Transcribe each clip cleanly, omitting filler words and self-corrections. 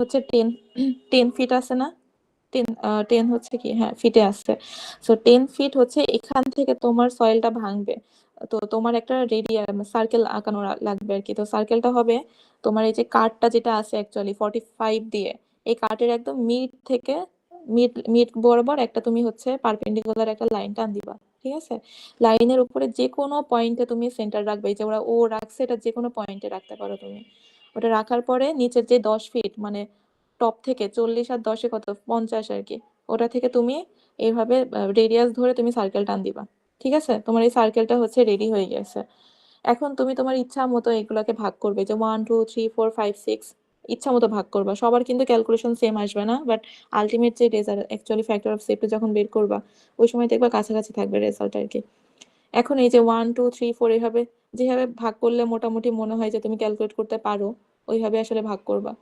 হচ্ছে 10 ফিট আছে না, 10 হচ্ছে কি, হ্যাঁ ফিটে আসছে। সো 10 ফিট হচ্ছে এখান থেকে তোমার সয়েলটা ভাঙবে। তো তোমার একটা রেডিয়াস সার্কেল আঁকানো লাগবে আর কি। তো সার্কেলটা হবে তোমার এই যে কার্ডটা যেটা আছে অ্যাকচুয়ালি 45 দিয়ে, এই কার্ডের একদম মিড থেকে মিড মিড বরাবর একটা তুমি হচ্ছে পারপেন্ডিকুলার একটা লাইন টান দিবা। ঠিক আছে, লাইনের উপরে যে কোনো পয়েন্টে তুমি সেন্টার রাখবে, এই যে ওরা ও রাখছে এটা যে কোনো পয়েন্টে রাখতে পারো তুমি। ওটা রাখার পরে নিচের যে 10 ফিট মানে টপ থেকে 40 আর 10-এ কত 50 আর কি, ওটা থেকে তুমি এইভাবে রেডিয়াস ধরে তুমি সার্কেল টান দিবা। ঠিক আছে, তোমার এই সার্কেলটা হচ্ছে রেডি হয়ে গেছে। এখন তুমি তোমার ইচ্ছা মতো এগুলাকে ভাগ করবে, যে 1 2 3 4 5 6 ইচ্ছা মতো ভাগ করবা। সবার কিন্তু ক্যালকুলেশন সেম আসবে না, বাট আলটিমেট যে result actually factor of safety যখন বের করবা ওই সময় দেখবা কাছাকাছি থাকবে রেজাল্ট আর কি। এখন এই যে 1 2 3 4 এইভাবে যেভাবে ভাগ করলে মোটামুটি মনে হয় যে তুমি ক্যালকুলেট করতে পারো, ওইভাবে আসলে ভাগ করবা।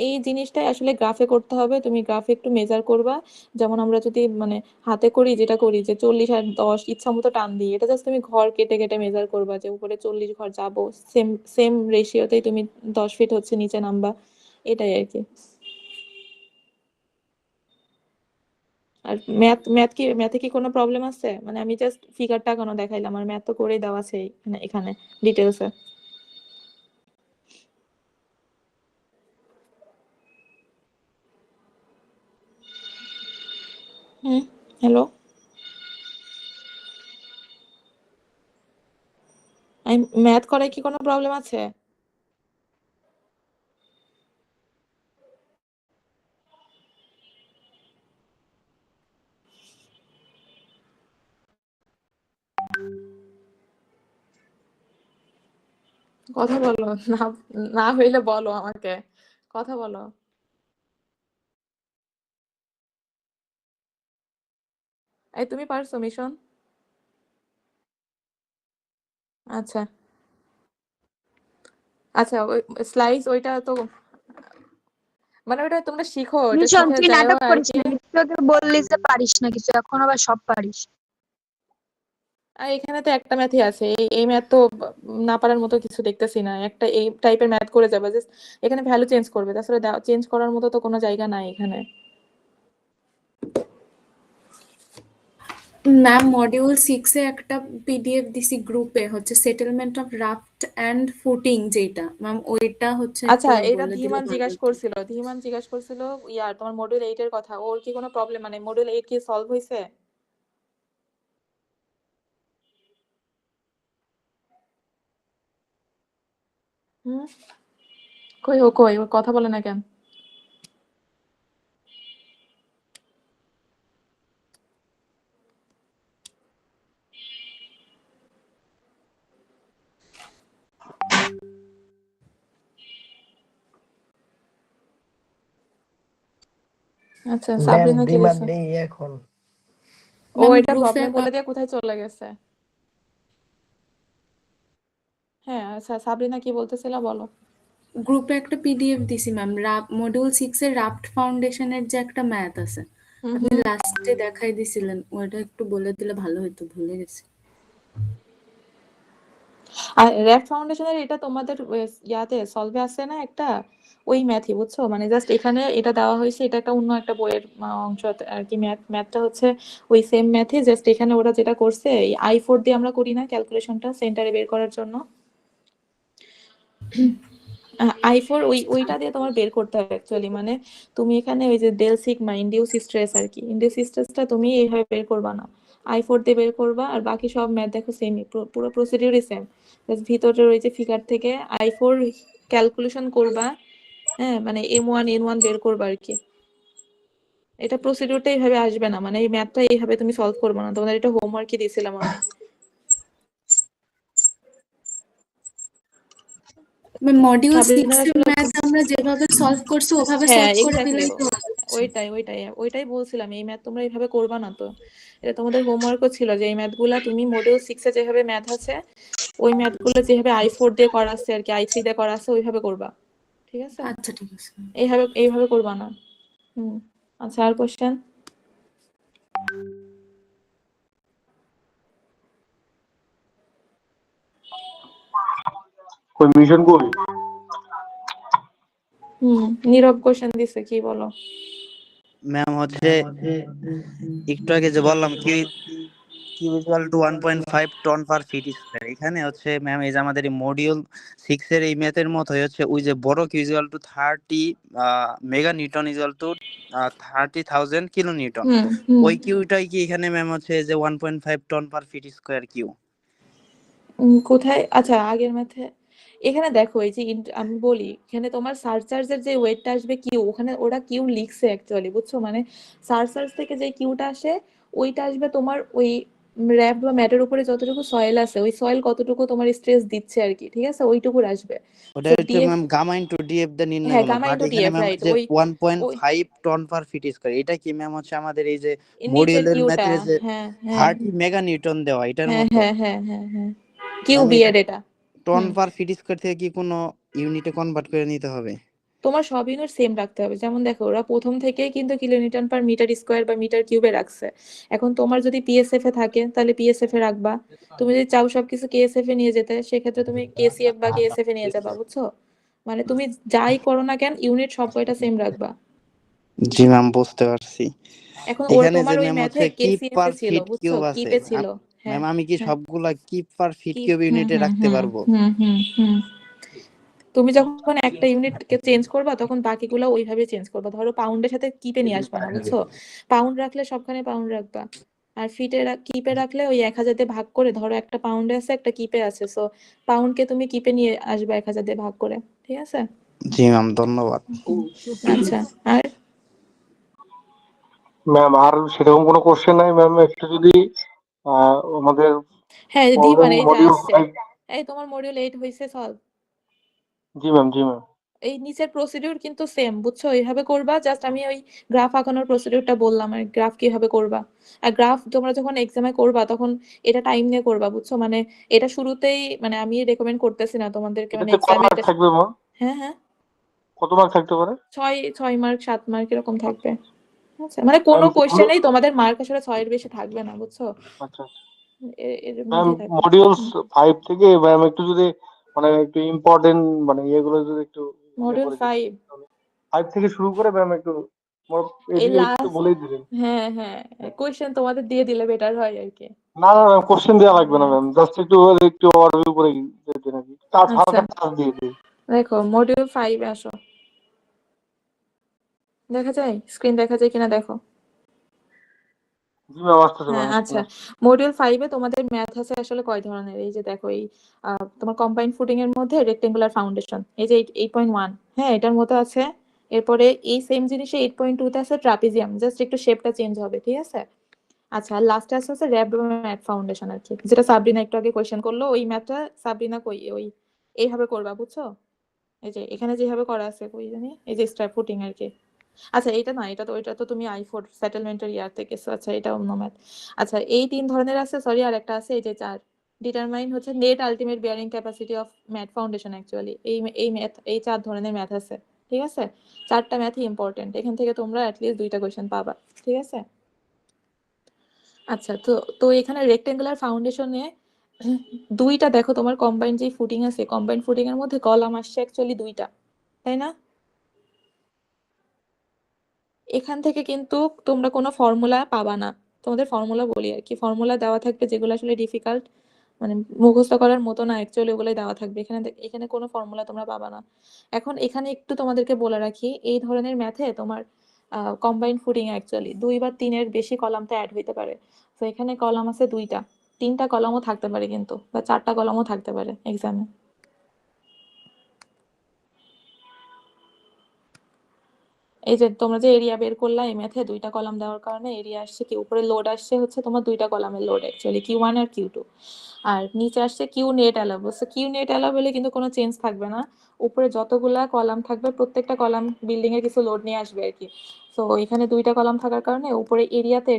এই জিনিসটাই আসলে গ্রাফে করতে হবে, তুমি গ্রাফে একটু মেজার করবা। যেমন আমরা যদি মানে হাতে করি, যেটা করি যে 40 আর 10 ইচ্ছা মতো টান দিই, এটা জাস্ট তুমি ঘর কেটে কেটে মেজার করবা যে উপরে 40 ঘর যাবো, সেম সেম রেশিওতেই তুমি 10 ফিট হচ্ছে নিচে নামবা, এটাই আর কি। আর ম্যাথ ম্যাথ কি ম্যাথে কি কোনো প্রবলেম আছে? মানে আমি জাস্ট ফিগারটা কেন দেখাইলাম, আর ম্যাথ তো করেই দেওয়া আছে এখানে ডিটেলসে। হুম, হ্যালো, আমি ম্যাথ করায় কি কোনো প্রবলেম আছে? কথা বলো না, না হইলে বলো আমাকে, কথা বলো। এই তুমি পারছো মিশন? আচ্ছা আচ্ছা, ওই স্লাইস ওইটা তো মানে ওটা তোমরা শিখো, ওটা মিশন, শিখে তুই যাও নাটক আর করিস কি। না, একটু আগে বললি যে পারিস না কিছু, এখন আবার সব পারিস। আর এখানে তো একটা ম্যাথই আছে, এই ম্যাথ তো না পারার মতো কিছু দেখতেছি না। একটা এই টাইপের ম্যাথ করে যাবে, জাস্ট এখানে ভ্যালু চেঞ্জ করবে, তাছাড়া চেঞ্জ করার মতো তো কোনো জায়গা নাই এখানে। ম্যাম মডিউল 6 এ একটা পিডিএফ দিছি গ্রুপে, হচ্ছে settlement of raft and footing, যেটা ম্যাম ওইটা হচ্ছে আচ্ছা, একটু এটা বলে দিলে ধীমান ভালো জিজ্ঞাসা হতো। করছিল, ধীমান জিজ্ঞাসা করছিল ইয়ার তোমার মডিউল 8 এর কথা, ওর কি কোনো প্রবলেম, মানে মডিউল 8 কি সলভ হয়েছে? হুম, কই ও কথা বলে না কেন? আচ্ছা, ম্যাম সাবরিনা কি ডিমান্ড দিছে? নেই এখন। ও ম্যাম এটা গ্রুপে প্রবলেম বলে দিয়ে কোথায় চলে গেছে? হ্যাঁ আচ্ছা, সাবরিনা কি বলতেছিল বলো। গ্রুপে একটা পিডিএফ দিছি ম্যাম, মডিউল 6 এর রাফট ফাউন্ডেশনের যে একটা ম্যাথ আছে, হুম আপনি হুম। লাস্টে দেখাই দিছিলেন, ওটা একটু বলে দিলে ভালো হতো, ভুলে গেছি। আর র‍্যাপ ফাউন্ডেশনের এটা তোমাদের ইয়াতে সলভে আছে না একটা, ওই ম্যাথই বুঝছো, মানে জাস্ট এখানে এটা দেওয়া হয়েছে, এটা একটা অন্য একটা বইয়ের অংশ আর কি। ম্যাথটা হচ্ছে ওই সেম ম্যাথই, জাস্ট এখানে ওরা যেটা করছে এই I4 দিয়ে আমরা করি না ক্যালকুলেশনটা সেন্টারে বের করার জন্য, I4 ওইটা দিয়ে তোমার বের করতে হবে অ্যাকচুয়ালি। মানে তুমি এখানে ওই যে ডেল সিগমা ইনডিউস স্ট্রেস আর কি, ইনডিউস স্ট্রেসটা তুমি এইভাবে বের করবা না, I4 দিয়ে বের করবা। আর বাকি সব ম্যাথ দেখো সেমই, পুরো প্রসিডিউরই সেম, জাস্ট ভিতরের ওই যে ফিগার থেকে I4 ক্যালকুলেশন করবা। হ্যাঁ, মানে M1 N1 বের করবা আর কি। এটা প্রসিডিউরটা এইভাবে আসবে না, মানে এই ম্যাথটা এইভাবে তুমি সলভ করবে না, তোমাদের এটা হোমওয়ার্কই দিয়েছিলাম আমি। মডিউল 6 সাবরিনার এর আসলে ম্যাথ আমরা যেভাবে সলভ করছি ওভাবে হ্যাঁ সলভ করে এক্স্যাক্টলি, দিলেই তো হচ্ছে। ওইটাই বলছিলাম, এই ম্যাথ তোমরা এইভাবে করবা না তো। এটা তোমাদের হোমওয়ার্কও ছিল যে এই ম্যাথগুলা তুমি মডিউল 6 এ যেভাবে ম্যাথ আছে ওই ম্যাথগুলো যেভাবে I4 দিয়ে করা আছে আর কি, I3 দিয়ে করা আছে ওইভাবে করবা। ঠিক আছে, আচ্ছা ঠিক আছে। এইভাবে করবা না। হুম, আচ্ছা আর কোশ্চেন? কই মিশন কই? নীরব কোশ্চেন দিছে, কি বলো? ম্যাম হচ্ছে একটু আগে যে বললাম কি Q equal to 1.5 ton per feet square, এখানে হচ্ছে ম্যাম এই যে আমাদের এই মডিউল 6 এর এই ম্যাথের মতোই হচ্ছে ওই যে বড় Q equal to 30 mega newton equal to 30,000 kilo newton, হুম হুম ওই কিউটাই কি এখানে ম্যাম হচ্ছে যে 1.5 ton per feet square Q? কোথায়? আচ্ছা, আগের ম্যাথে এখানে দেখো, এই যে আমি বলি এখানে তোমার সারচার্জের যে ওয়েটটা আসবে কিউ, ওখানে ওরা কিউ লিখছে অ্যাকচুয়ালি, বুঝছো? মানে সারচার্জ থেকে যে কিউটা আসে ওইটা আসবে তোমার ওই র্যাপ বা ম্যাটের উপরে যতটুকু সয়েল আছে, ওই সয়েল কতটুকু তোমার স্ট্রেস দিচ্ছে আর কি, ঠিক আছে? ওইটুকুর আসবে। ওটা তো হচ্ছে DF, ma'am gamma into DF দা নির্ণয় হ্যাঁ, হলো, গামা বাট ইন্টু এখানে ডিএফ, ম্যাম রাইট। হচ্ছে ওই 1.5 টন পার ফিট স্কয়ার, এটা কি ম্যাম হচ্ছে আমাদের এই যে নিচের মডিউলের কিউটা, ম্যাথে যে হ্যাঁ হ্যাঁ 30 মেগা নিউটন দেওয়া এটার হ্যাঁ মতো? হ্যাঁ হ্যাঁ হ্যাঁ হ্যাঁ, কিউ ম্যাম বি এটা এর এটা। টন হুম পার ফিট স্কয়ার থেকে কি কোনো ইউনিটে কনভার্ট করে নিতে হবে? তোমার সব ইউনিট সেম রাখতে হবে। যেমন দেখো, ওরা প্রথম থেকেই কিন্তু কিলোনিউটন পার মিটার স্কোয়ার বা মিটার কিউবে রাখছে। এখন তোমার যদি পিএসএফ এ থাকে তাহলে পিএসএফ এ রাখবা। তুমি যদি চাও সবকিছু কেএসএফ এ নিয়ে যেতে, সেক্ষেত্রে তুমি কেসিএফ বা কেএসএফ এ নিয়ে যাবা, বুঝছো? মানে তুমি যাই করো না কেন, ইউনিট সব কয়টা সেম রাখবা। জি ম্যাম, বুঝতে পারছি। এখন ওর এখানে যে তোমার ওই ম্যাম ম্যাথে হচ্ছে কিপ কেসিএফ পার এ ছিল, ফিট বুঝছো? কিউব আছে, কিপে ছিল। হ্যাঁ ম্যাম আমি কি হ্যাঁ, সবগুলা কিপ পার ফিট কিপ, কিউব ইউনিটে রাখতে পারবো? তুমি যখন একটা ইউনিটকে চেঞ্জ করবা তখন বাকিগুলো ওইভাবে চেঞ্জ করবা। ধরো পাউন্ডের সাথে কিপে নিয়ে আসবা না, বুঝছো? পাউন্ড রাখলে সবখানে পাউন্ড রাখবা। আর কিপে রাখলে ওই 1000 দিয়ে ভাগ করে, ধরো একটা পাউন্ডে আছে একটা কিপে আছে, সো পাউন্ডকে তুমি কিপে নিয়ে আসবা 1000 দিয়ে ভাগ করে, ঠিক আছে? জি ম্যাম, ধন্যবাদ। আচ্ছা, আর ম্যাম আর সেরকম কোনো কোশ্চেন নাই ম্যাম, একটু যদি আমাদের হ্যাঁ প্রবলেম দিবান, এই যে মডিউল আসছে। 5। এই তোমার মডিউল 8 হয়েছে সলভ। জি ম্যাম, জি ম্যাম। এই নিচের প্রসিডিউর কিন্তু সেম, বুঝছো? এইভাবে করবা। জাস্ট আমি ওই গ্রাফ আঁকানোর প্রসিডিউরটা বললাম, আর গ্রাফ কিভাবে করবা। আর গ্রাফ তোমরা যখন এক্সামে করবা তখন এটা টাইম নিয়ে করবা, বুঝছো? মানে এটা শুরুতেই, মানে আমি রেকমেন্ড করতেছি না তোমাদেরকে, মানে এটাতে কত এক্সামে মার্ক এটা। থাকবে ম্যাম? হ্যাঁ হ্যাঁ, কত মার্ক থাকতে পারে? 6 মার্ক 7 মার্ক এরকম থাকবে। আচ্ছা, মানে কোনো ম্যাম কোয়েশ্চেনেই তোমাদের মার্ক আসলে 6 এর বেশি থাকবে না, বুঝছো? আচ্ছা আচ্ছা। এর ম্যাম মধ্যেই থাকবে। মডিউলস 5 থেকে ম্যাম একটু যদি মানে একটু ইম্পর্টেন্ট মানে ইয়েগুলো যদি একটু মডিউল করে দিতেন 5, তাহলে। 5 থেকে শুরু করে ম্যাম একটু এই এদিকে তো লাস্ট, বলেই দিলেন। হ্যাঁ হ্যাঁ, কোয়েশ্চেন তোমাদের দিয়ে দিলে বেটার হয় আর কি। না না ম্যাম, কোশ্চেন দেওয়া লাগবে না হ্যাঁ, ম্যাম, জাস্ট একটু ওভারভিউ করে দিতে নাকি কাজ আচ্ছা, হালকা কাজ দিয়ে দিই। দেখো মডিউল 5 এ আসো। দেখা যায়? স্ক্রিন দেখা যায় কিনা দেখো। জি ম্যাম, আসতেছে হ্যাঁ ম্যাম, আচ্ছা, স্ক্রিন মডিউল 5 এ তোমাদের ম্যাথ আছে আসলে কয় ধরনের? এই যে দেখো, এই তোমার কম্বাইন্ড ফুটিং এর মধ্যে রেক্টেঙ্গুলার ফাউন্ডেশন, এই যে 8.1, হ্যাঁ এটার মতো আছে। এরপরে এই সেম জিনিসে 8.2 তে আছে ট্রাপিজিয়াম, জাস্ট একটু শেপটা চেঞ্জ হবে, ঠিক আছে? আচ্ছা, লাস্টে আছে হচ্ছে র‍্যাপড ম্যাথ ফাউন্ডেশন আর কি, যেটা সাবরিনা একটু আগে কোয়েশ্চেন করলো। ওই ম্যাথটা সাবরিনা কই ওই এইভাবে করবা, বুঝছো? এই যে এখানে যেভাবে করা আছে, কই জানি, এই যে স্ট্র্যাপ ফুটিং আর কি। আচ্ছা, এটা না, এটা তো, ওইটা তো তুমি আই4 সেটেলমেন্টের ইয়ার থেকে গেছো। আচ্ছা, এটা অন্য ম্যাথ। আচ্ছা, এই 3 ধরনের আছে, সরি, আর একটা আছে এই যে 4। ডিটারমাইন হচ্ছে net ultimate bearing capacity of math foundation actually. এই ম্যাথ, এই 4 ধরনের ম্যাথ আছে, ঠিক আছে? 4টা ম্যাথই ইম্পর্টেন্ট, এখান থেকে তোমরা অ্যাটলিস্ট 2টা কোয়েশ্চেন পাবা, ঠিক আছে? আচ্ছা, তো তো এখানে রেক্টেঙ্গুলার ফাউন্ডেশনে 2টা দেখো, তোমার কম্বাইন্ড যে ফুটিং আছে, কম্বাইন্ড ফুটিং এর মধ্যে কলাম আসছে অ্যাকচুয়ালি 2টা, তাই না? এখান থেকে কিন্তু তোমরা কোনো ফর্মুলা পাবা না। তোমাদের ফর্মুলা বলি আর কি, ফর্মুলা দেওয়া থাকবে যেগুলো আসলে ডিফিকাল্ট, মানে মুখস্থ করার মতো না অ্যাকচুয়ালি, ওগুলোই দেওয়া থাকবে। এখানে কোনো ফর্মুলা তোমরা পাবা না। এখন এখানে একটু তোমাদেরকে বলে রাখি, এই ধরনের ম্যাথে তোমার কম্বাইন্ড ফুটিং অ্যাকচুয়ালি 2 বা 3-এর বেশি কলাম তো অ্যাড হইতে পারে। তো এখানে কলাম আছে 2টা, 3টা কলামও থাকতে পারে কিন্তু, বা 4টা কলামও থাকতে পারে এক্সামে। এই যে তোমরা যে এরিয়া বের করলা এই ম্যাথে, 2টা কলাম দেওয়ার কারণে এরিয়া আসছে কি, উপরে লোড আসছে হচ্ছে তোমার 2টা কলামের লোড অ্যাকচুয়ালি, Q1 আর Q2। আর নিচে আসছে Q net allowable. So Q net অ্যালাউবলে কিন্তু কোনো চেঞ্জ থাকবে না। উপরে যতগুলা কলাম থাকবে প্রত্যেকটা কলাম বিল্ডিং এর কিছু লোড নিয়ে আসবে আর কি। সো এখানে 2টা কলাম থাকার কারণে উপরে এরিয়াতে,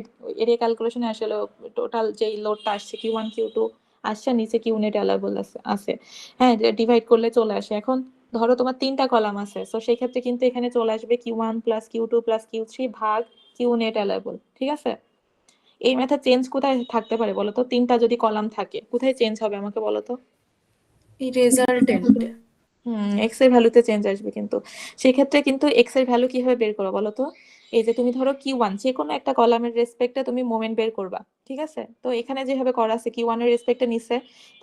এরিয়া ক্যালকুলেশনে আসলে টোটাল যেই লোডটা আসছে Q1 Q2 আসছে, নিচে কিউ নেট অ্যালাউবল আছে। হ্যাঁ, ডিভাইড করলে চলে আসে। এখন ধরো তোমার 3টা কলাম আছে, সো সেই ক্ষেত্রে কিন্তু এখানে চলে আসবে Q1 plus Q2 plus Q3 ভাগ কিউ নেট অ্যালাউবল, ঠিক আছে? এই মেথড চেঞ্জ কোথায় থাকতে পারে বলো তো? 3টা যদি কলাম থাকে কোথায় চেঞ্জ হবে আমাকে বলো তো? এই রেজাল্টেন্টে। এক্স এর ভ্যালুতে চেঞ্জ আসবে, কিন্তু সেক্ষেত্রে কিন্তু এক্স এর ভ্যালু কিভাবে বের করবো বলো তো? এই যে তুমি ধরো Q1 যে কোনো একটা কলামের রেসপেক্টে তুমি মোমেন্ট বের করবা, ঠিক আছে? তো এখানে যেভাবে করা আছে Q1 এর রেসপেক্টে নিচ্ছে,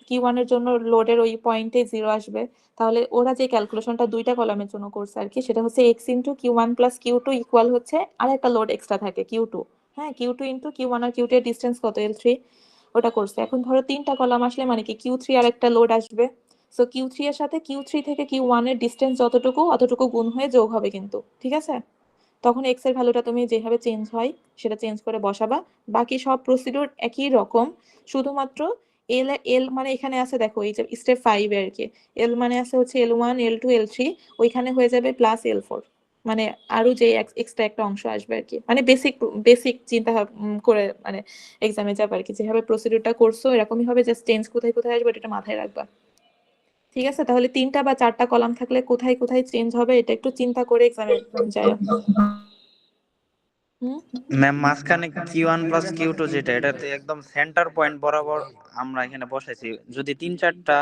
Q1 এর জন্য লোডের ওই পয়েন্টে 0 আসবে। তাহলে ওরা যে ক্যালকুলেশনটা দুইটা কলামের জন্য করছে আর কি, সেটা হচ্ছে x into Q1 plus Q2 equal হচ্ছে আর একটা লোড এক্সট্রা থাকে Q2। হ্যাঁ, Q2 ইন্টু Q1 আর Q2 এর ডিস্টেন্স কত, L3, ওটা করছে। এখন ধরো তিনটা কলাম আসলে মানে কি Q3 আর একটা লোড আসবে। সো Q3 এর সাথে Q3 থেকে Q1 এর ডিস্টেন্স যতটুকু অতটুকু গুণ হয়ে যোগ হবে কিন্তু, ঠিক আছে? তখন এক্স এর ভ্যালুটা তুমি যেভাবে চেঞ্জ হয় সেটা চেঞ্জ করে বসাবা। বাকি সব প্রসিডিউর একই রকম, শুধুমাত্র এল এল মানে এখানে আছে দেখো এই যে স্টেপ 5 এ আর কি, এল মানে আছে হচ্ছে L1 L2 L3, ওইখানে হয়ে যাবে প্লাস L4, মানে আরো যে এক্সট্রা একটা অংশ আসবে আর কি, মানে বেসিক বেসিক চিন্তা করে মানে এক্সামে যাবে আর কি, যেভাবে প্রসিডিউরটা করছো এরকমই হবে, জাস্ট চেঞ্জ কোথায় কোথায় আসবে এটা মাথায় রাখবা। ঠিক আছে, তাহলে তিনটা বা চারটা কলাম থাকলে কোথায় কোথায় চেঞ্জ হবে এটা একটু চিন্তা করে এক্সামে যায়। হুম। ম্যাম মাঝখানে Q1 প্লাস Q2 যেটা, এটাতে একদম সেন্টার পয়েন্ট বরাবর আমরা এখানে বসাইছি। যদি 3-4টা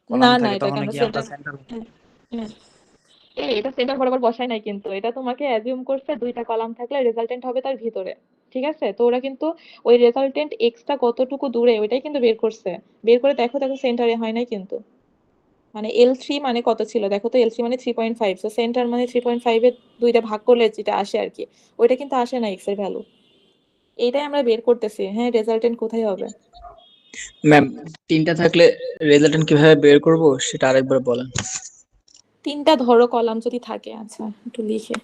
কলাম না না, থাকে এটা তখন কেন কি আমরা সেন্টার, সেন্টার? এটা সেন্টার বরাবর বসায় নাই কিন্তু, এটা তোমাকে অ্যাজিউম করছে দুইটা কলাম থাকলে রেজাল্টেন্ট হবে তার ভিতরে। ঠিক আছে, তো ওরা কিন্তু ওই রেজাল্টেন্ট এক্সটা কতটুকু দূরে ওইটাই কিন্তু বের করছে। বের করে দেখো দেখো সেন্টারে হয় নাই কিন্তু, মানে L3 মানে কত ছিল দেখো তো, L3 মানে 3.5, তো সেন্টার মানে 3.5 এর দুইটা ভাগ করলে যেটা আসে আর কি, ওইটা কিন্তু আসে না এক্স এর ভ্যালু। এইটাই আমরা বের করতেছি, হ্যাঁ রেজাল্টেন্ট কোথায় হবে। ম্যাম, তিনটা থাকলে রেজাল্টেন্ট কিভাবে বের করব সেটা আরেকবার বলেন। তিনটা ধরো কলাম যদি থাকে, আচ্ছা একটু লিখে,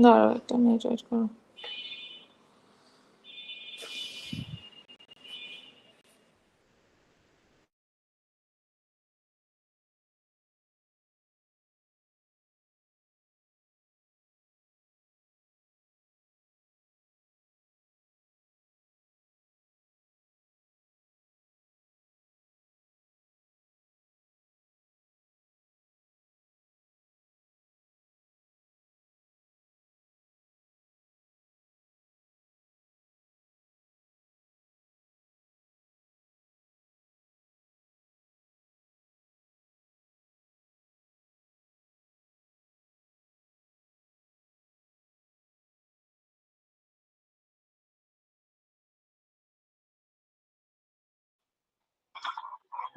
দাঁড়াও একটা মিনিট ওয়েট করো।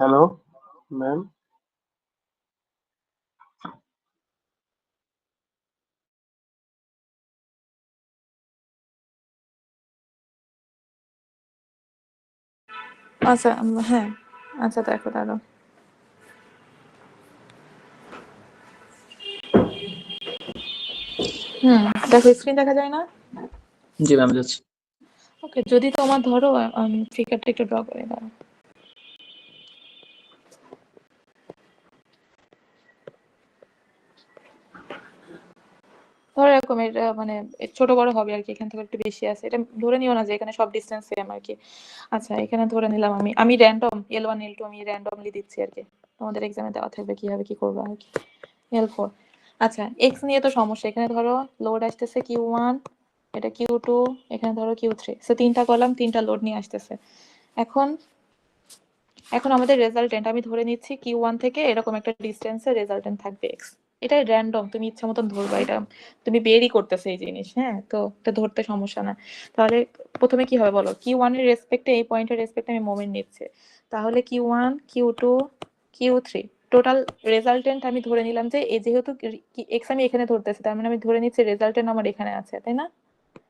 Hello ma'am. আচ্ছা হ্যাঁ, আচ্ছা দেখো দাঁড়াও, দেখো স্ক্রিন দেখা যায় না? জি ম্যাম, যাচ্ছে। ওকে, যদি তোমার ধরো ফিগারটা একটু ড্র করে দাও। ধরো এরকম এটা মানে ছোট বড় হবে আর কি, এখান থেকে একটু বেশি আছে, এটা ধরে নিও না যে এখানে সব ডিসটেন্স সেম আর কি। আচ্ছা এখানে ধরে নিলাম আমি আমি র্যান্ডম L1 L2 আমি র্যান্ডমলি দিচ্ছি আর কি, তোমাদের এক্সামে দেওয়া থাকবে কিভাবে কি করবো আর কি। L4, আচ্ছা এক্স নিয়ে তো সমস্যা, এখানে ধরো লোড আসতেছে Q1, এটা Q2, এখানে ধরো Q3, সো তিনটা কলাম তিনটা লোড নিয়ে আসতেছে। এখন এখন আমাদের রেজাল্টেন্ট আমি ধরে নিচ্ছি Q1 থেকে এরকম একটা ডিস্টেন্সে রেজাল্টেন্ট থাকবে এক্স, এটা র্যান্ডম তুমি ইচ্ছা মতন ধরবা, এটা তুমি বেরই করতেছে এই জিনিস, হ্যাঁ তো এটা ধরতে সমস্যা না। তাহলে প্রথমে কি হবে বলো, Q1 এর রেসপেক্টে এই পয়েন্টের রেসপেক্টে আমি মোমেন্ট নিচ্ছি, তাহলে Q1 Q2 Q3 total resultant আমি ধরে নিলাম যে এই যেহেতু এক্স আমি এখানে ধরতেছি তার মানে আমি ধরে নিচ্ছি রেজাল্টেন্ট আমার এখানে আছে, তাই না?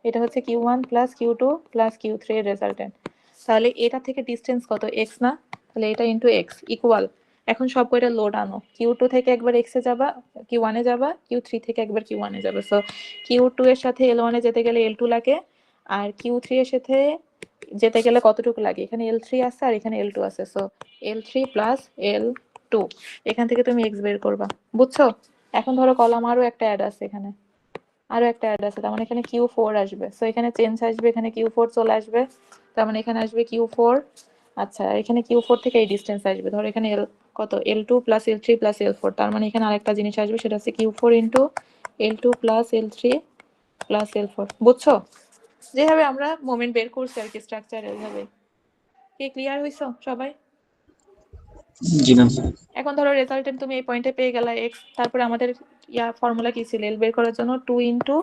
এটা হচ্ছে Q1 plus Q2 plus Q3 এর রেজাল্টেন্ট। তাহলে এটা থেকে ডিস্টেন্স কত, এক্স না? তাহলে এটা ইন্টু এক্স ইকুয়াল, এখন সব কয়টা লোড আনো, Q2 থেকে একবার এক্স এ যাবা, Q1 এ যাবা, Q3 থেকে একবার Q1 এ যাবে, সো Q2 এর সাথে L1 এ যেতে গেলে L2 লাগে, আর Q3 এর সাথে যেতে গেলে কতটুকু লাগে, এখানে L3 আছে আর এখানে L2 আছে, সো L3 প্লাস L2, এখান থেকে তুমি এক্স বের করবা, বুঝছো? এখন ধরো কলাম আরো একটা অ্যাড আছে, এখানে আরো একটা অ্যাড আছে, তার মানে এখানে Q4 আসবে, সো এখানে চেঞ্জ আসবে, এখানে Q4 চলে আসবে, তার মানে এখানে আসবে Q4 আচ্ছা এখানে Q4 থেকে এই ডিস্টেন্স আসবে, ধরো এখানে L কত L2 plus L3 plus L4, তার মানে এখানে আরেকটা জিনিস আসবে, সেটা হচ্ছে Q4 into L2 plus L3 plus L4। বুঝছো যেভাবে আমরা মোমেন্ট বের করছি আর কি স্ট্রাকচার, এইভাবে কি ক্লিয়ার হইছো সবাই? জি ম্যাম। এখন ধরো রেজাল্টেন্ট তুমি এই পয়েন্টে পেয়ে গেলা x, তারপরে আমাদের ফর্মুলা কি ছিল, l বের করার জন্য 2 ইনটু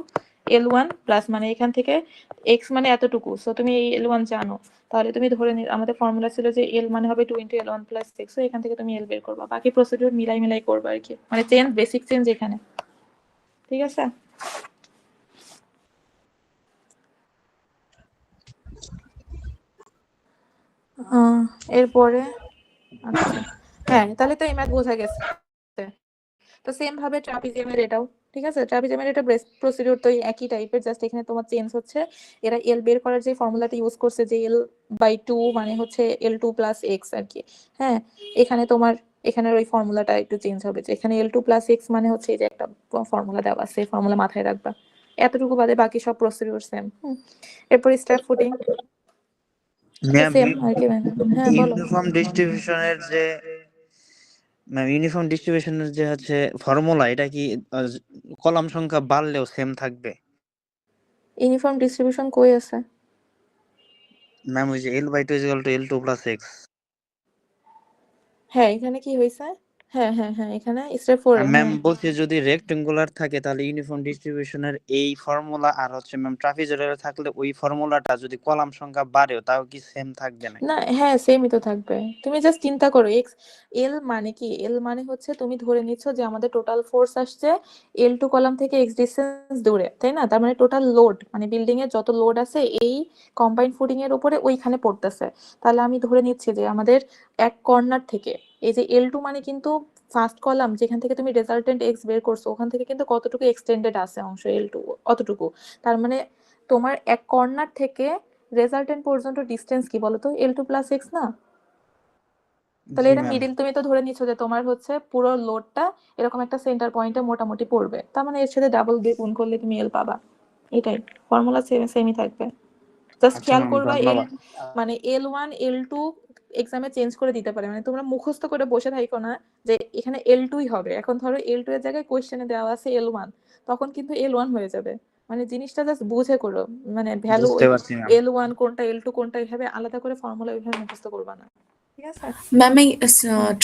l1 প্লাস, মানে এখান থেকে x মানে এতটুকু, সো তুমি এই l1 জানো, তাহলে তুমি ধরে আমাদের ফর্মুলা ছিল যে l মানে হবে 2 ইনটু l1 প্লাস 6, সো এখান থেকে তুমি l বের করবা, বাকি প্রসিডিউর মিলাই মিলাই করবা আর কি, মানে চেঞ্জ, বেসিক চেঞ্জ এখানে। ঠিক আছে? এরপরে আচ্ছা হ্যাঁ, তাহলে তো এই ম্যাথ বোঝা গেছে। তো সেম ভাবে ট্রাপিজিয়ামের এটাও, ঠিক আছে, ট্রাপিজিয়ামের এটা প্রসিডিউর তো একই টাইপের, জাস্ট এখানে তোমার চেঞ্জ হচ্ছে, এরা এল বের করার যে ফর্মুলাটা ইউজ করছে যে l/2 মানে হচ্ছে l2 প্লাস এক্স আর কি। হ্যাঁ, এখানে তোমার এখানের ওই ফর্মুলাটা একটু চেঞ্জ হবে, যে এখানে l2 প্লাস এক্স মানে হচ্ছে এই যে একটা ফর্মুলা দেওয়া আছে, এই ফর্মুলা মাথায় রাখবা, এতটুকু বাদে বাকি সব প্রসিডিউর সেম। এরপর স্টেপ ফুটিং ম্যাম সেম আর কি। হ্যাঁ বলো। ইউনিফর্ম ডিস্ট্রিবিউশনের যে হচ্ছে ফর্মুলা, এটা কি কলাম সংখ্যা বাড়লেও সেম থাকবে? ইউনিফর্ম ডিস্ট্রিবিউশন কই আছে? ম্যাম ওই যে l/2 = l2 + x। হ্যাঁ এখানে কি হয়েছে, হ্যাঁ হ্যাঁ হ্যাঁ এখানে স্টেপ 4 এ ম্যাম হ্যাঁ বলছে যদি রেক্টেঙ্গুলার থাকে তাহলে ইউনিফর্ম ডিস্ট্রিবিউশনের এই ফর্মুলা, আর হচ্ছে ম্যাম ট্রাপিজয়েডাল থাকলে ওই ফর্মুলাটা যদি কলাম সংখ্যা বাড়েও তাও কি সেম থাকবে নাকি? না, হ্যাঁ সেমই তো থাকবে। তুমি জাস্ট চিন্তা করো, এক্স এল মানে কি, এল মানে হচ্ছে তুমি ধরে নিচ্ছ যে আমাদের টোটাল ফোর্স আসছে L2 কলাম থেকে এক্স ডিসটেন্স দূরে, তাই না? তার মানে টোটাল লোড, মানে বিল্ডিং এর যত লোড আছে এই কম্বাইন্ড ফুটিং এর উপরে ওইখানে পড়তেছে। তাহলে আমি ধরে নিচ্ছি যে আমাদের এক কর্নার থেকে এই যে L2 মানে কিন্তু ফার্স্ট কলাম যেখান থেকে তুমি রেজাল্টেন্ট এক্স বের করছো ওখান থেকে কিন্তু কতটুকু এক্সটেন্ডেড আছে অংশ L2, অতটুকু। তার মানে তোমার এক কর্নার থেকে রেজাল্টেন্ট পর্যন্ত ডিস্টেন্স কি বলতো, L2 প্লাস এক্স না? তাহলে জি এটা ম্যাম। মিডিল, তুমি তো ধরে নিচ্ছ যে তোমার হচ্ছে পুরো লোডটা এরকম একটা সেন্টার পয়েন্টে মোটামুটি পড়বে, তার মানে এর সাথে ডাবল দিয়ে গুণ করলে তুমি এল পাবা। এটাই ফর্মুলা, সেমই থাকবে। জাস্ট আচ্ছা খেয়াল ম্যাম, করবা এল, ধন্যবাদ। মানে L1 L2 এক্সামে চেঞ্জ করে দিতে পারে, মানে তোমরা মুখস্থ করে বসে থাকো না যে এখানে L2ই হবে, এখন ধরো L2 এর জায়গায় কোশ্চেনে দেওয়া আছে L1, তখন কিন্তু L1 হয়ে যাবে, মানে জিনিসটা জাস্ট বুঝে করো, মানে ভ্যালু বুঝতে পারছি ম্যাম। L1 কোনটা L2 কোনটা এভাবে আলাদা করে ফর্মুলা ওইভাবে মুখস্থ করবা না। ঠিক আছে? ম্যাম এই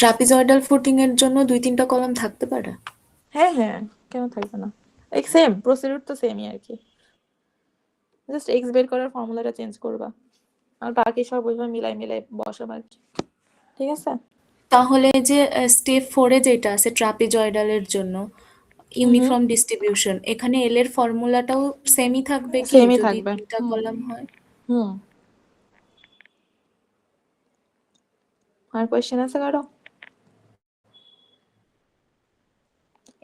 ট্রাপিজয়েডাল ফুটিং এর জন্য 2-3টা কলাম থাকতে পারে? হ্যাঁ হ্যাঁ, কেন থাকবে না, এক সেম প্রসিডিউর তো সেমই আর কি, জাস্ট এক্স বের করার ফর্মুলাটা চেঞ্জ করবা, আর বাকি সব ওইভাবে মিলাই মিলাই বসাবা আর কি। ঠিক আছে? তাহলে যে স্টেপ 4 এ যেটা আছে ট্রাপিজয়েডালের জন্য হুম, ইউনিফর্ম ডিস্ট্রিবিউশন, এখানে এল এর ফর্মুলাটাও সেমই থাকবে কি সেমই যদি থাকবে। 3টা হুম কলাম হয়? হুম। আর কোয়েশ্চেন আছে কারো?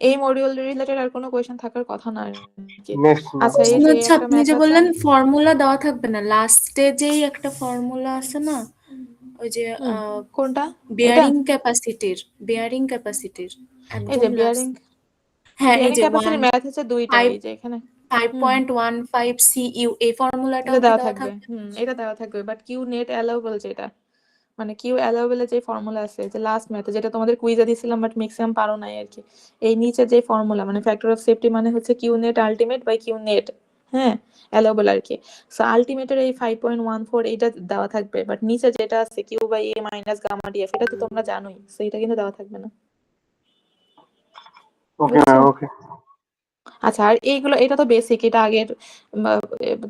এই মডিউল রিলেটেড আর কোনো কোয়েশ্চেন থাকার কথা না আর কি। Next ma'am. আচ্ছা এই যে আচ্ছা একটা আপনি ম্যাথ যে আছে। বললেন ফর্মুলা দেওয়া থাকবে না, লাস্টে যেই একটা ফর্মুলা আছে না, ওই যে হুম, কোনটা? এটা বেয়ারিং ক্যাপাসিটির এই একদম যে লাস্ট। বিয়ারিং, হ্যাঁ এই বিয়ারিং যে ক্যাপাসিটির ম্যাথ হচ্ছে দুইটা, এই যে এখানে। হুম, 5.15 CU, এই ফর্মুলাটাও এটা কি দেওয়া দেওয়া থাকবে, থাকবে? এটা দেওয়া থাকবে, বাট কিউ নেট অ্যালাউবল যেটা, মানে কিউ অ্যালাউবল যে ফর্মুলা আছে যে লাস্ট ম্যাথে যেটা তোমাদের কুইজে দিছিলাম বাট ম্যাক্সিমাম পারো নাই আর কি, এই নিচে যে ফর্মুলা মানে ফ্যাক্টর অফ সেফটি মানে হচ্ছে Q net ultimate by Q net, হ্যাঁ অ্যালাউবল আর কি। সো আলটিমেটের এই 5.14 এইটা দেওয়া থাকবে, বাট নিচে যেটা আছে Q by A minus gamma DF এটা তো তোমরা জানোই, সো এটা কিন্তু দেওয়া থাকবে না। ওকে বুঝছো? ম্যাম, ওকে। আচ্ছা আর এইগুলো, এটা তো বেসিক, এটা আগের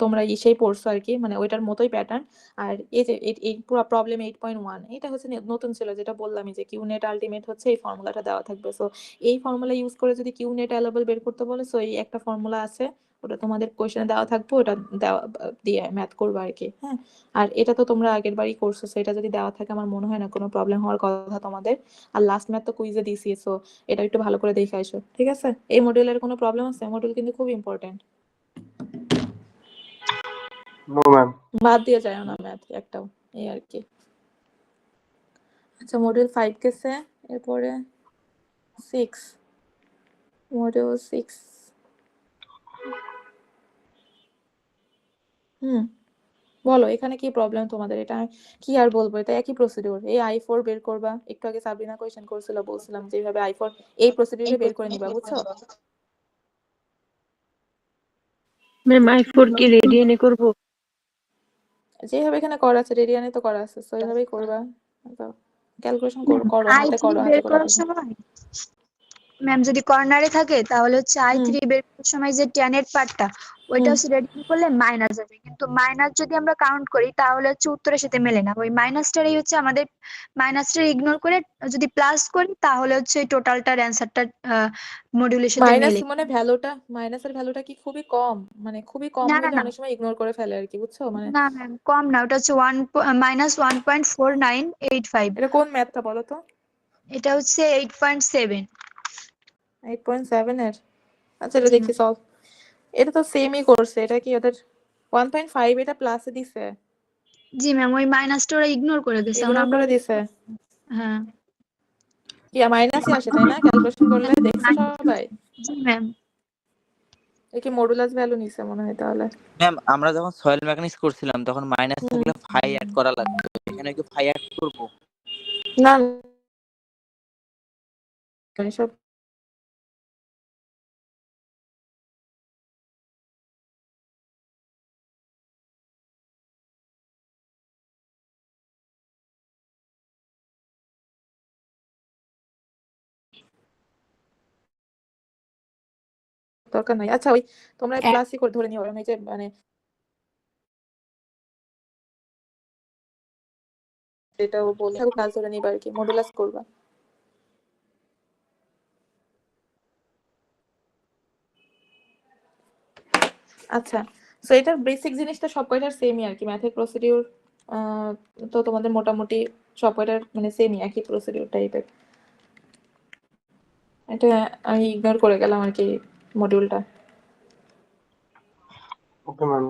তোমরা ইসেই পড়ছো আর কি, মানে ওইটার মতোই প্যাটার্ন। আর এই যে এই পুরো প্রবলেম 8.1 এটা হচ্ছে নতুন ছিল, যেটা বললামই যে কিউ নেট আলটিমেট হচ্ছে এই ফর্মুলাটা দেওয়া থাকবে। সো এই ফর্মুলা ইউজ করে যদি কিউ নেট অ্যালাবেল বের করতে বলে, সো এই একটা ফর্মুলা আছে, ওটা তোমাদের কোশ্চেনে দেওয়া থাকবে, ওটা দেওয়া দিয়ে ম্যাথ করবে আর কি। হ্যাঁ, আর এটা তো তোমরা আগের বারই করছো, সো এটা যদি দেওয়া থাকে আমার মনে হয় না কোনো প্রবলেম হওয়ার কথা তোমাদের। আর লাস্ট ম্যাথ তো কুইজে দিছি, সো এটা একটু ভালো করে দেখে আসো। ঠিক আছে? এই মডিউলের কোনো প্রবলেম আছে? মডিউল কিন্তু খুব ইম্পর্টেন্ট, নো ম্যাম। বাদ দিয়ে যায় না ম্যাথ একটাও, এই আর কি। আচ্ছা মডিউল 5 গেছে, এরপরে 6, মডিউল 6। হুম, বলো এখানে কি প্রবলেম তোমাদের? এটা কি আর বলবো, এটা একই প্রসিডিউর। এই i4 বের করবা, একটু আগে সাবরিনা কোয়েশ্চেন করছিল, বলছিলাম যেভাবে i4 এই প্রসিডিউরে বের করে নিবা, বুঝছো? ম্যাম i4 কি রেডিয়ানে করব? যেভাবে এখানে করা আছে, রেডিয়ানে তো করা আছে, তো এইভাবেই করবা। ক্যালকুলেশন করো, হাতে i3 করো, হাতে বের করে করার দেখো। সময় ম্যাম যদি কর্নারে থাকে তাহলে হচ্ছে i3 বের করার সময় যে tan এর পার্টটা ওইটা হচ্ছে রেডিয়ান করলে মাইনাস যাবে, কিন্তু মাইনাস যদি আমরা কাউন্ট করি তাহলে হচ্ছে উত্তরের সাথে মেলে না। ওই মাইনাসটারই হচ্ছে আমাদের, মাইনাসটা ইগনোর করে যদি প্লাস করি তাহলে হচ্ছে টোটালটার অ্যান্সারটা মডিউলের সাথে মাইনাস মেলে। মানে ভ্যালুটা, মাইনাসের ভ্যালুটা কি খুবই কম, মানে খুবই কম না না হইলে না অনেক সময় ইগনোর করে ফেলে আর কি, বুঝছো? মানে না ম্যাম, কম না, ওটা হচ্ছে -1.4985। এটা কোন ম্যাথটা বলো তো? এটা হচ্ছে 8.7। 8.7 এর? আচ্ছা এটা জি দেখি ম্যাম। সলভ। এটা তো সেমই করছে, এটা কি ওদের 1.5 এটা প্লাসে দিছে, জি ম্যাম, ওই মাইনাসটা ওরা ইগনোর করে দিয়েছে, এখন ইগনোর আমরা করে দিছে। হ্যাঁ কি মাইনাসই আসে তাই না? ক্যালকুলেশন করলে দেখছো সবাই? জি ম্যাম। এ কি মডুলাস ভ্যালু নিছে মনে হয় তাহলে। ম্যাম আমরা যখন সয়েল মেকানিক্স করছিলাম তখন মাইনাস থাকলে ফাই অ্যাড করা লাগতো, এখানে কি ফাই অ্যাড করবো? না এসব দরকার নাই। আচ্ছা ওই তোমরা প্লাসই করে ধরে নিও, কারণ এই যে মানে এটাও বলে প্লাস ধরে নিবা আর কি, মডুলাস করবা। আচ্ছা, সো এটার বেসিক জিনিসটা সব কয়টার সেমই আর কি, ম্যাথের প্রসিডিউর তো তোমাদের মোটামুটি সব কয়টার মানে সেমই, একই প্রসিডিউর টাইপের। এটা আমি ইগনোর করে গেলাম আর কি মডিউলটা। Okay ma'am.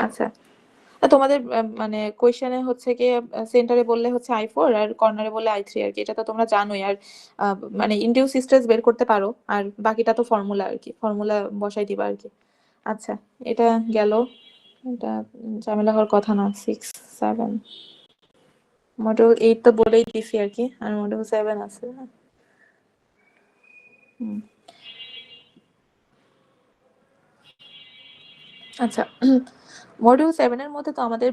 আচ্ছা তোমাদের মানে কোয়েশ্চেনে হচ্ছে কি সেন্টারে বললে হচ্ছে i4 আর কর্নারে বললে i3 আর কি, এটা তো তোমরা জানোই। আর মানে ইনডিউস স্ট্রেস বের করতে পারো, আর বাকিটা তো ফর্মুলা আর কি, ফর্মুলা বসাই দিবা আর কি। আচ্ছা এটা গেল, এটা ঝামেলা হওয়ার কথা না। 6 7 মডিউল 8 তো বলেই দিছি আর কি, আর মডিউল 7 আছে। আচ্ছা মডিউল 7 এর মধ্যে তো আমাদের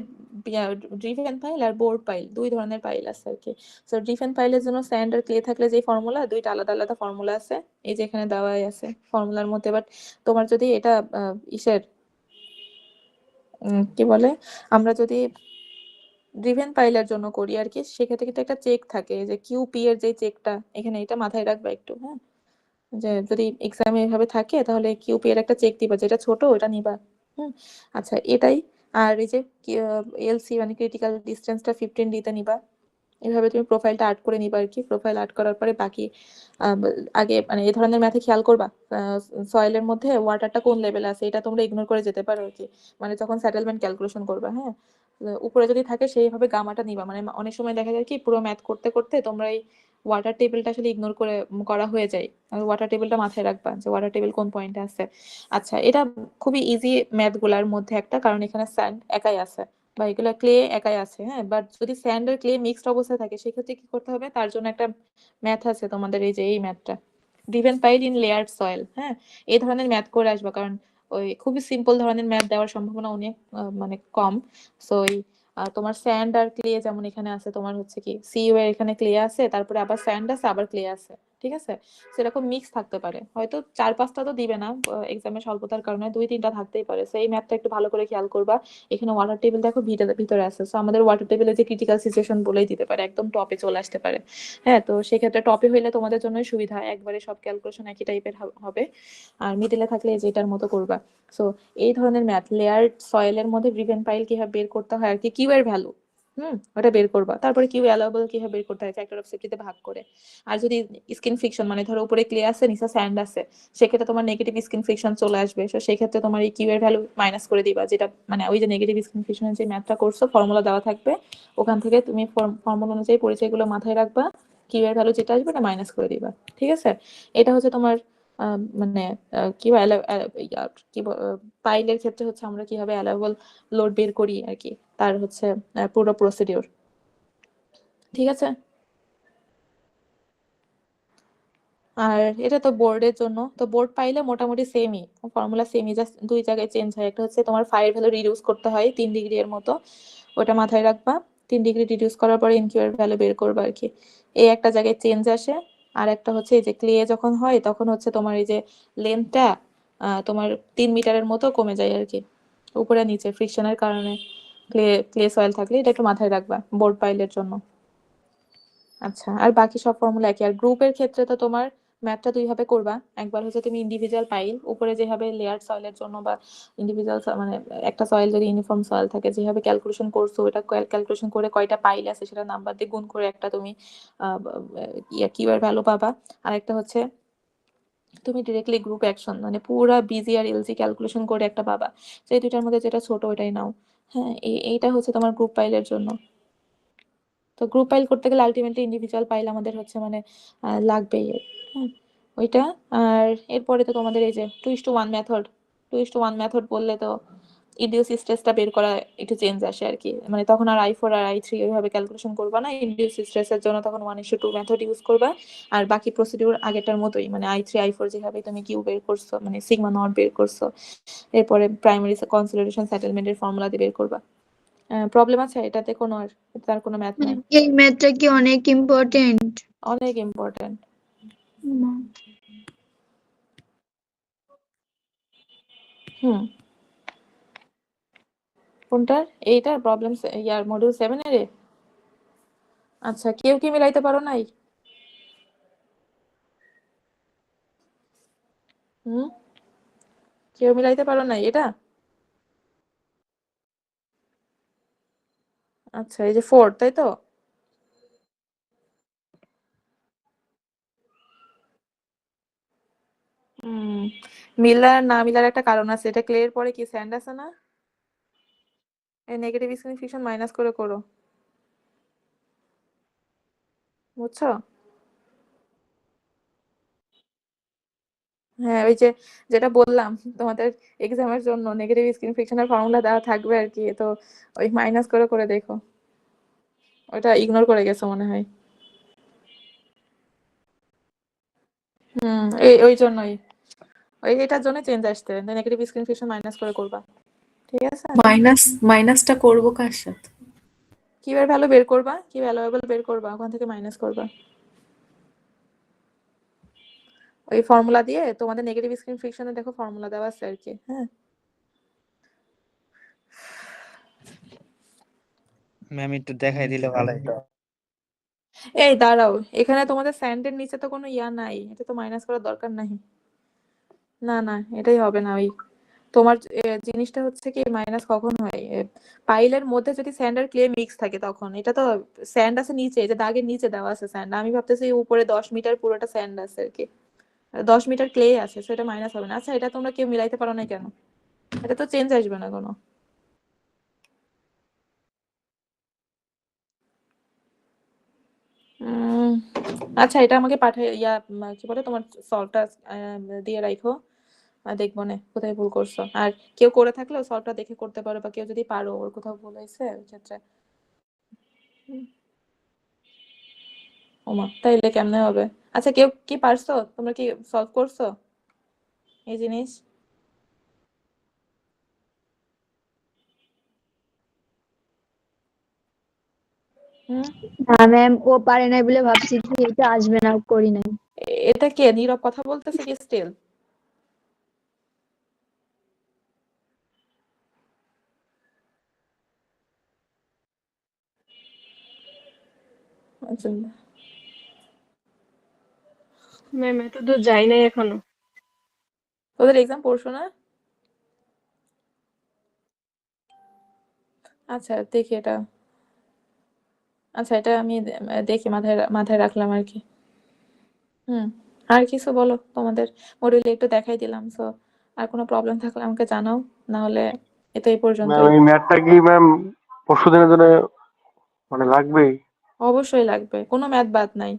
ড্রিভেন পাইল আর বোর্ড পাইল, দুই ধরনের পাইল আছে আর কি। সো ড্রিভেন পাইলের জন্য স্যান্ড আর ক্লে থাকলে যে ফর্মুলা, দুইটা আলাদা আলাদা ফর্মুলা আছে, এই যে এখানে দেওয়াই আছে ফর্মুলার মধ্যে। বাট তোমার যদি এটা ইসের কি বলে, আমরা যদি ড্রিভেন পাইলের জন্য করি আর কি, সেক্ষেত্রে কিন্তু একটা চেক থাকে, যে কিউপি এর যে চেকটা, এখানে এটা মাথায় রাখবা একটু, হ্যাঁ? যে যদি এক্সামে এভাবে থাকে তাহলে কিউপি এর একটা চেক দিবা, যেটা ছোট ওটা নিবা। আচ্ছা এটাই। আর এই যে এলসি মানে ক্রিটিক্যাল ডিসটেন্সটা 15 দিতে নিবা। এভাবে তুমি প্রোফাইলটা আর্ট করে নিবা আর কি। প্রোফাইল আর্ট করার পরে বাকি আগে মানে এই ধরনের ম্যাথে খেয়াল করবা সয়েলের মধ্যে ওয়াটারটা কোন লেভেলে আছে, এটা তোমরা ইগনোর করে যেতে পারো আর কি, মানে যখন সেটেলমেন্ট ক্যালকুলেশন করবা। হ্যাঁ, উপরে যদি থাকে সেইভাবে গামাটা নিবা। মানে অনেক সময় দেখা যায় কি পুরো ম্যাথ করতে করতে তোমরা এই ওয়াটার টেবিলটা আসলে ইগনোর করে করা হয়ে যায়। ওয়াটার টেবিলটা মাথায় রাখবা যে ওয়াটার টেবিল কোন পয়েন্টে আছে। আচ্ছা এটা খুবই ইজি ম্যাথ গুলার মধ্যে একটা, কারণ এখানে স্যান্ড একাই আছে বা এগুলা ক্লে একাই আছে। হ্যাঁ, বাট যদি স্যান্ড আর ক্লে মিক্সড অবস্থায় থাকে সেক্ষেত্রে কি করতে হবে, তার জন্য একটা ম্যাথ আছে তোমাদের, এই যে এই ম্যাথটা, ডিভেন পাইল ইন লেয়ার্ড সয়েল। হ্যাঁ, এই ধরনের ম্যাথ করে আসবা, কারণ ওই খুবই সিম্পল ধরনের ম্যাথ দেওয়ার সম্ভাবনা অনেক মানে কম। সো ওই তোমার স্যান্ড আর ক্লে যেমন এখানে আছে, তোমার হচ্ছে কি সিইউ এর এখানে ক্লে আছে, তারপরে আবার স্যান্ড আছে, আবার ক্লে আছে, ঠিক আছে? সেরকম মিক্স থাকতে পারে, হয়তো 4-5টা তো দিবে না এক্সামের স্বল্পতার কারণে, 2-3টা থাকতেই পারে। সেই ম্যাথটা একটু ভালো করে খেয়াল করবা। এখানে ওয়াটার টেবিল দেখো ভিতরে আছে, সো আমাদের ওয়াটার টেবিলে যে ক্রিটিক্যাল সিচুয়েশন বলেই দিতে পারে, একদম টপে চলে আসতে পারে। হ্যাঁ, তো সেক্ষেত্রে টপে হইলে তোমাদের জন্যই সুবিধা, একবারে সব ক্যালকুলেশন একই টাইপের হবে। আর মিডলে থাকলে যেটার মতো করবা। সো এই ধরনের ম্যাথ লেয়ার্ড সয়েলের মধ্যে ড্রিভেন পাইল কিভাবে বের করতে হয় আর কি, কিউ এর ভ্যালু ওটা বের করবা। তারপরে কিউ অ্যালাউবল কিভাবে বের করতে হয় ফ্যাক্টর অফ সেফটিতে ভাগ করে। আর যদি স্কিন ফ্রিকশন মানে ধরো উপরে ক্লে আছে নিচে স্যান্ড আছে, সেক্ষেত্রে তোমার নেগেটিভ স্কিন ফ্রিকশন চলে আসবে। তো সেই ক্ষেত্রে তোমার এই কিউ এর ভ্যালু মাইনাস করে দিবা, যেটা মানে ওই যে নেগেটিভ স্কিন ফ্রিকশনের যে ম্যাথটা করছো ফর্মুলা দেওয়া থাকবে, ওখান থেকে তুমি ফর্মুলা অনুযায়ী পরিচয়গুলো মাথায় রাখবা, কিউ এর ভ্যালু যেটা আসবে এটা মাইনাস করে দিবা। ঠিক আছে, এটা হচ্ছে তোমার মানে কিভাবে পাইলের ক্ষেত্রে হচ্ছে আমরা কিভাবে অ্যালাউয়েবল লোড বের করি আর কি, তার হচ্ছে পুরো প্রসিডিওর। ঠিক আছে। আর এটা তো বোর্ডের জন্য, তো বোর্ড পাইলে মোটামুটি সেমই ফর্মুলা, সেমই, জাস্ট দুই জায়গায় চেঞ্জ হয়। একটা হচ্ছে তোমার ফায়ার ভ্যালু রিডিউস করতে হয় 3 ডিগ্রি এর মতো, ওটা মাথায় রাখবা। 3 ডিগ্রি রিডিউস করার পরে এনকিউ এর ভ্যালু বের করবা আর কি, এই একটা জায়গায় চেঞ্জ আসে। আর একটা হচ্ছে এই যে ক্লে যখন হয় তখন হচ্ছে তোমার এই যে লেন্থটা তোমার 3 মিটারের মতো কমে যায় আর কি, উপরে নিচে ফ্রিকশনের কারণে। ক্লে ক্লে সয়েল থাকলে এটা একটু মাথায় রাখবা বোর্ড পাইলের জন্য। আচ্ছা, আর বাকি সব ফর্মুলা একই। আর গ্রুপের ক্ষেত্রে তো তোমার ম্যাথটা দুই ভাবে করবা। একবার হচ্ছে তুমি ইন্ডিভিজুয়াল পাইল উপরে যেভাবে লেয়ার সয়েলের জন্য বা ইন্ডিভিজুয়াল মানে একটা সয়েল যদি ইউনিফর্ম সয়েল থাকে যেভাবে ক্যালকুলেশন করছো, ওটা ক্যালকুলেশন করে কয়টা পাইল আছে সেটা নাম্বার দিয়ে গুণ করে একটা তুমি কিউআর ভ্যালু পাবা। আর একটা হচ্ছে তুমি ডিরেক্টলি গ্রুপ অ্যাকশন মানে পুরা বিজি আর এলজি ক্যালকুলেশন করে একটা পাবা। সেই দুইটার মধ্যে যেটা ছোট ওটাই নাও। হ্যাঁ, এইটা হচ্ছে তোমার গ্রুপ পাইলের জন্য। তো গ্রুপ পাইল করতে গেলে আলটিমেটলি ইন্ডিভিজুয়াল পাইল আমাদের হচ্ছে মানে লাগবেই। হ্যাঁ, ওইটা। আর এরপরে তো তোমাদের এই যে 2:1 মেথড, 2:1 মেথড বললে তো ইনডিউস স্ট্রেসটা বের করা একটু চেঞ্জ আসে আর কি, মানে তখন আর I4 আর I3 ওইভাবে ক্যালকুলেশন করবা না। ইনডিউস স্ট্রেসের জন্য তখন 1:2 মেথড ইউজ করবা। আর বাকি প্রসিডিউর আগেরটার মতোই, মানে I3 I4 যেভাবে তুমি কিউ বের করছো মানে সিগমা নট বের করছো, এরপরে প্রাইমারি কনসলিডেশন সেটেলমেন্টের ফর্মুলা দিয়ে বের করবা। প্রবলেম আছে এটাতে? কোনো আর তার কোনো ম্যাথ নাই? এই ম্যাথটা কি অনেক ইম্পর্টেন্ট? অনেক ইম্পর্টেন্ট। হুম, কোনটার? এইটার প্রবলেম ইয়ার মডিউল 7 এর? আচ্ছা, কেউ কি মিলাইতে পারো নাই? হুম, কেউ মিলাইতে পারো নাই এটা? আচ্ছা, এই যে 4 তাই তো? হুম, মিলার না মিলার একটা কারণ আছে। এটা ক্লে এর পরে কি স্যান্ড আছে না? এই নেগেটিভ সিগনিফিকেশন মাইনাস করে করো, বুঝছো? হ্যাঁ, ওই যে যেটা বললাম তোমাদের এক্সামের জন্য নেগেটিভ সিগনিফিকেশনের ফর্মুলা দেওয়া থাকবে আর কি, তো ওই মাইনাস করে করে দেখো। ওটা ইগনোর করে গেছো মনে হয়। এই ওই জন্যই, ওই এটার জন্য চেঞ্জ আসছে, নেগেটিভ সিগনিফিকেশন মাইনাস করে করবা। ঠিক আছে। মাইনাসটা করবো কার সাথে? কিউএর ভ্যালু বের করবা, কি ভ্যালুয়েবল বের করবা, ওখান থেকে মাইনাস করবা ওই ফর্মুলা দিয়ে। তোমাদের নেগেটিভ স্ক্রিন ফ্রিকশনে দেখো ফর্মুলা দেওয়া আছে আর কি। হ্যাঁ, ম্যাম একটু দেখাই দিলে ভালো হতো। এই দাঁড়াও, এখানে তোমাদের স্যান্ডের নিচে তো কোনো ইয়া নাই, এটা তো মাইনাস করার দরকার নাই। না না, এটাই হবে না। ওই তোমার জিনিসটা হচ্ছে কি মাইনাস কখন হয়, পাইলের মধ্যে যদি স্যান্ড আর ক্লে মিক্স থাকে তখন। এটা তো স্যান্ড আছে নিচে, এই যে দাগের নিচে দেওয়া আছে স্যান্ড, আমি ভাবতেছি উপরে 10 মিটার পুরোটা স্যান্ড আছে আর কি, 10 মিটার ক্লে আছে, সেটা মাইনাস হবে না। আচ্ছা, এটা তোমরা কেউ মিলাইতে পারো না কেন? এটা তো চেঞ্জ আসবে না কোনো। উম, আচ্ছা, এটা আমাকে পাঠিয়ে কি বলে তোমার সলভটা দিয়ে রাখো, দেখবো না কোথায় ভুল করছো। আর কেউ করে থাকলেও সলভটা দেখে করতে পারো, বা কেউ যদি পারো ওর কোথাও ভুল হয়েছে ওই ক্ষেত্রে। হুম, ওমা, তাইলে কেমনে হবে? আচ্ছা, কেউ কি পারছো, তোমরা কি সলভ করছো এই জিনিস? হুম, না ম্যাম, ও পারে নাই বলে ভাবছি কি এটা আসবে না, করি নাই। এটা কে নীরব কথা বলতেছে কি স্টিল? আচ্ছা, ম্যাম এত দূর যাই নাই এখনো। তোদের এক্সাম পড়ছো না? আচ্ছা, দেখি এটা। আচ্ছা, এটা আমি দেখি, মাথায় মাথায় রাখলাম আর কি। হুম, আর কিছু বলো, তোমাদের মডিউলে একটু দেখাই দিলাম। সো আর কোনো প্রবলেম থাকলে আমাকে জানাও, না হলে এটা এই ম্যাম পর্যন্তই। এই ম্যাথটা কি ম্যাম পরশু দিনের জন্য মানে লাগবেই? অবশ্যই লাগবে, কোনো ম্যাথ বাদ নাই।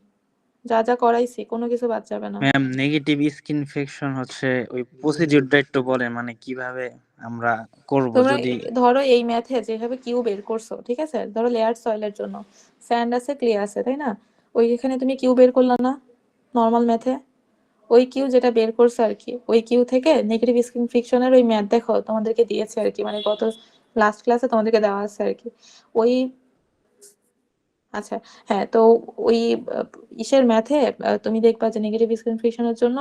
যা যা করাইছি কোনো কিছু বাদ যাবে না। ম্যাম নেগেটিভ স্কিন ইনফেকশন হচ্ছে ওই প্রসিডিউরটা একটু বলেন, মানে কিভাবে আমরা করব তোমরা যদি ধরো এই ম্যাথে যেভাবে কিউ বের করছো, ঠিক আছে, ধরো লেয়ার সয়েলের জন্য স্যান্ড আছে, ক্লে আছে, তাই না? ওই এখানে তুমি কিউ বের করলা না নর্মাল ম্যাথে? ওই কিউ যেটা বের করছে আর কি, ওই কিউ থেকে নেগেটিভ স্কিন ফ্রিকশনের ওই ম্যাথ দেখো তোমাদেরকে দিয়েছে আর কি, মানে গত লাস্ট ক্লাসে তোমাদেরকে দেওয়া আছে আর কি ওই। আচ্ছা, হ্যাঁ, তো ওই ইসের ম্যাথে তুমি দেখবা যে নেগেটিভ স্কিন ফ্রিকশনের জন্য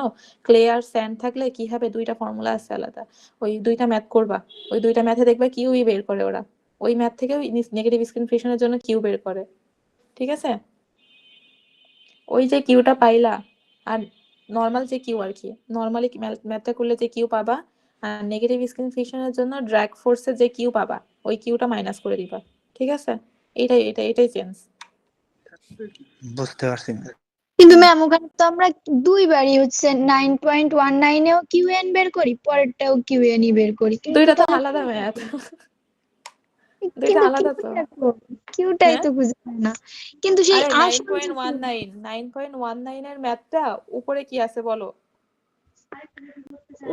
ক্লে আর স্যান্ড থাকলে কি হবে, দুইটা ফর্মুলা আছে আলাদা। ওই দুইটা ম্যাথ করবা, ওই দুইটা ম্যাথে দেখবা কিউই বের করে ওরা, ওই ম্যাথ থেকে নেগেটিভ স্কিন ফ্রিকশনের জন্য কিউ বের করে, ঠিক আছে? ওই যে কিউটা পাইলা, আর নর্মাল যে কিউ আর কি, নর্মালি ম্যাথটা করলে যে কিউ পাবা, আর নেগেটিভ স্কিন ফ্রিকশনের জন্য ড্র্যাগ ফোর্সে যে কিউ পাবা, ওই কিউটা মাইনাস করে দিবা, ঠিক আছে? এটাই চেঞ্জ। বুঝতে পারছি না। কিন্তু ম্যাম ওখানে তো আমরা দুইবারই হচ্ছে 9.19-এও কিউএন বের করি, পরেরটাও কিউএনই বের করি, কিন্তু দুইটা তো আমার আলাদা ম্যাথ, দুইটা কিন্তু আলাদা তো। কিউটাই হ্যাঁ, তো খুঁজে পাই না। কিন্তু সেই আরে আসল যে 9.19 এর ম্যাথটা উপরে কি আছে বলো?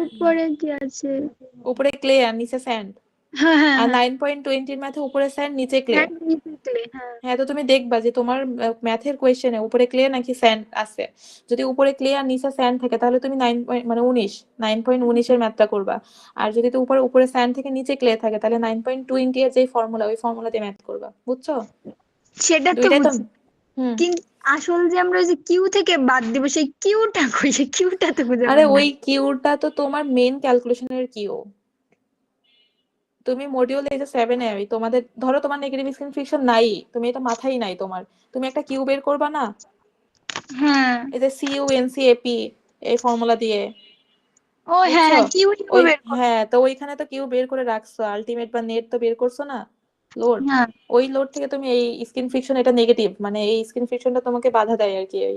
উপরে কি আছে? উপরে ক্লে আর নিচে স্যান্ড। হ্যাঁ হ্যাঁ আর হ্যাঁ 9.20 এর ম্যাথে উপরে স্যান্ড নিচে ক্লে। হ্যাঁ নিচে হ্যাঁ হ্যাঁ, তো তুমি দেখবা যে তোমার ম্যাথের কোয়েশ্চেনে উপরে ক্লে নাকি স্যান্ড আছে। যদি উপরে ক্লে আর নিচে স্যান্ড থাকে তাহলে তুমি 9.19 এর ম্যাথটা করবা। আর যদি তো উপরে উপরে স্যান্ড থেকে নিচে ক্লে থাকে তাহলে 9.20 এর যে ফর্মুলা, ওই ফর্মুলা দিয়ে ম্যাথ করবা, বুঝছো? সেটা তো দুইটাই তো। বুঝছি, হুম। কিন্তু আসল যে আমরা ওই যে কিউ থেকে বাদ দিব, সেই কিউটা কই, সেই কিউটা তো খুঁজে আরে পাই না। ওই কিউটা তো তোমার মেইন ক্যালকুলেশনের কিউ। তুমি মডিউল এই যে 7-এ ওই তোমাদের ধরো তোমার নেগেটিভ স্কিন ফ্রিকশন নাই, তুমি এটা মাথায় নাই তোমার, তুমি একটা কিউ বের করবা না, হ্যাঁ এই যে CU/NCAP এই ফর্মুলা দিয়ে, ও হ্যাঁ বুঝছো? হ্যাঁ কিউটা ওই, বের করো। হ্যাঁ, তো ওইখানে তো কিউ বের করে রাখছো, আলটিমেট বা নেট তো বের করছো না, লোড। হ্যাঁ ওই লোড থেকে তুমি এই স্কিন ফ্রিকশন, এটা নেগেটিভ, মানে এই স্কিন ফ্রিকশনটা তোমাকে বাধা দেয় আর কি, এই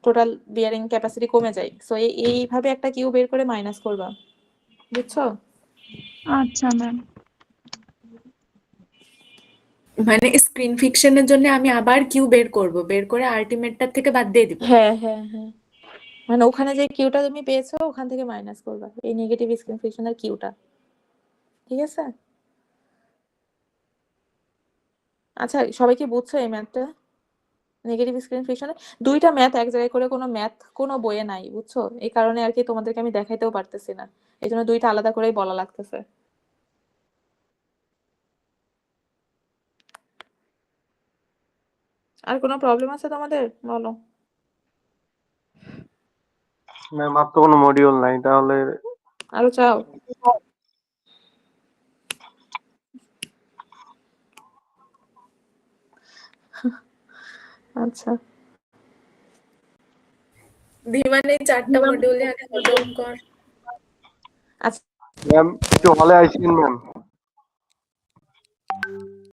টোটাল বিয়ারিং ক্যাপাসিটি কমে যায়, সো এইভাবে একটা কিউ বের করে মাইনাস করবা, বুঝছো? আচ্ছা ম্যাম। মানে স্ক্রিন ফিকশনের জন্য আমি আবার কিউ বের করব, বের করে আলটিমেটটার থেকে বাদ দিয়ে দিব। হ্যাঁ হ্যাঁ হ্যাঁ, মানে ওখানে যে কিউটা তুমি পেয়েছো ওখান থেকে মাইনাস করবা এই নেগেটিভ স্কিন ফ্রিকশনের কিউটা, ঠিক আছে? আচ্ছা, সবাই কি বুঝছো এই ম্যাথটা? নেগেটিভ স্ক্রিন ফ্রিকশনে দুইটা ম্যাথ এক জায়গায় করে কোনো ম্যাথ কোনো বইয়ে নাই, বুঝছো? এই কারণে আর কি তোমাদেরকে আমি দেখাইতেও পারতেছি না, এই জন্য দুইটা আলাদা করেই বলা লাগতেছে। আর কোনো প্রবলেম আছে তোমাদের, বলো। ম্যাম আর তো কোনো মডিউল নাই তাহলে। আরো চাও? আচ্ছা, ধীমান এই 4টা মডিউলে আগে খতম কর। আচ্ছা, ম্যাম একটু হলে আইসেন ম্যাম।